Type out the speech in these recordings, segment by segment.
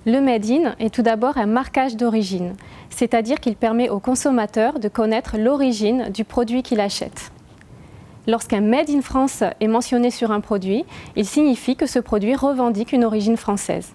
Le Made in est tout d'abord un marquage d'origine, c'est-à-dire qu'il permet au consommateur de connaître l'origine du produit qu'il achète. Lorsqu'un Made in France est mentionné sur un produit, il signifie que ce produit revendique une origine française.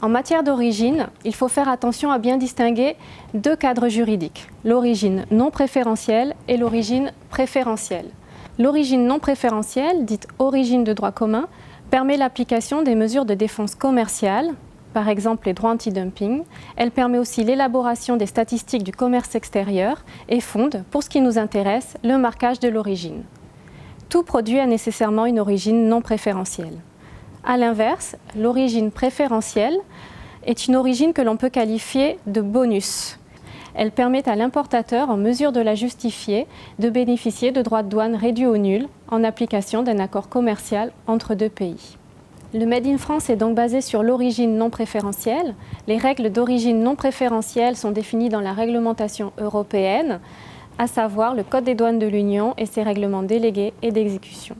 En matière d'origine, il faut faire attention à bien distinguer deux cadres juridiques, l'origine non préférentielle et l'origine préférentielle. L'origine non préférentielle, dite origine de droit commun, permet l'application des mesures de défense commerciale, par exemple les droits anti-dumping. Elle permet aussi l'élaboration des statistiques du commerce extérieur et fonde, pour ce qui nous intéresse, le marquage de l'origine. Tout produit a nécessairement une origine non préférentielle. A l'inverse, l'origine préférentielle est une origine que l'on peut qualifier de bonus. Elle permet à l'importateur, en mesure de la justifier, de bénéficier de droits de douane réduits ou nuls en application d'un accord commercial entre deux pays. Le Made in France est donc basé sur l'origine non préférentielle. Les règles d'origine non préférentielle sont définies dans la réglementation européenne, à savoir le Code des douanes de l'Union et ses règlements délégués et d'exécution.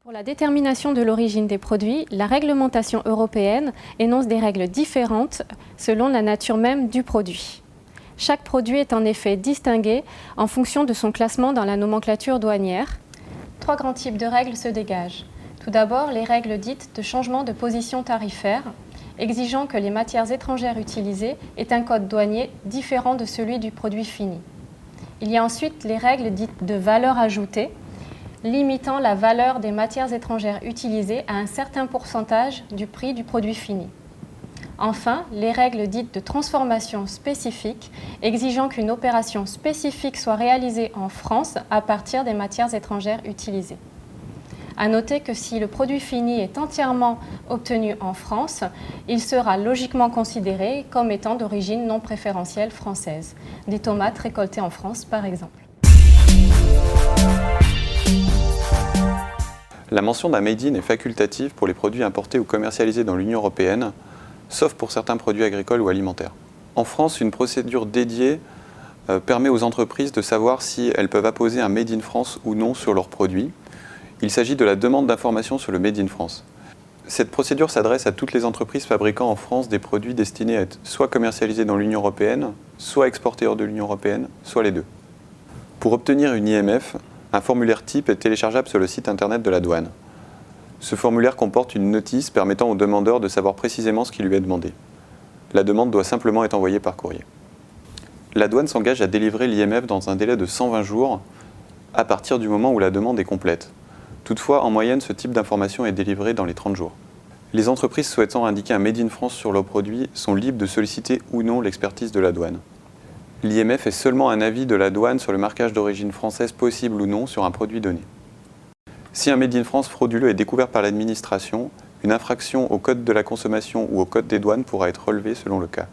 Pour la détermination de l'origine des produits, la réglementation européenne énonce des règles différentes selon la nature même du produit. Chaque produit est en effet distingué en fonction de son classement dans la nomenclature douanière. Trois grands types de règles se dégagent. Tout d'abord, les règles dites de changement de position tarifaire, exigeant que les matières étrangères utilisées aient un code douanier différent de celui du produit fini. Il y a ensuite les règles dites de valeur ajoutée, limitant la valeur des matières étrangères utilisées à un certain pourcentage du prix du produit fini. Enfin, les règles dites de transformation spécifique, exigeant qu'une opération spécifique soit réalisée en France à partir des matières étrangères utilisées. À noter que si le produit fini est entièrement obtenu en France, il sera logiquement considéré comme étant d'origine non préférentielle française. Des tomates récoltées en France, par exemple. La mention d'un Made in est facultative pour les produits importés ou commercialisés dans l'Union européenne, sauf pour certains produits agricoles ou alimentaires. En France, une procédure dédiée permet aux entreprises de savoir si elles peuvent apposer un Made in France ou non sur leurs produits. Il s'agit de la demande d'information sur le Made in France. Cette procédure s'adresse à toutes les entreprises fabriquant en France des produits destinés à être soit commercialisés dans l'Union européenne, soit exportés hors de l'Union européenne, soit les deux. Pour obtenir une IMF, un formulaire type est téléchargeable sur le site internet de la douane. Ce formulaire comporte une notice permettant au demandeur de savoir précisément ce qui lui est demandé. La demande doit simplement être envoyée par courrier. La douane s'engage à délivrer l'IMF dans un délai de 120 jours à partir du moment où la demande est complète. Toutefois, en moyenne, ce type d'information est délivré dans les 30 jours. Les entreprises souhaitant indiquer un Made in France sur leurs produits sont libres de solliciter ou non l'expertise de la douane. L'IMF est seulement un avis de la douane sur le marquage d'origine française possible ou non sur un produit donné. Si un Made in France frauduleux est découvert par l'administration, une infraction au Code de la consommation ou au Code des douanes pourra être relevée selon le cas.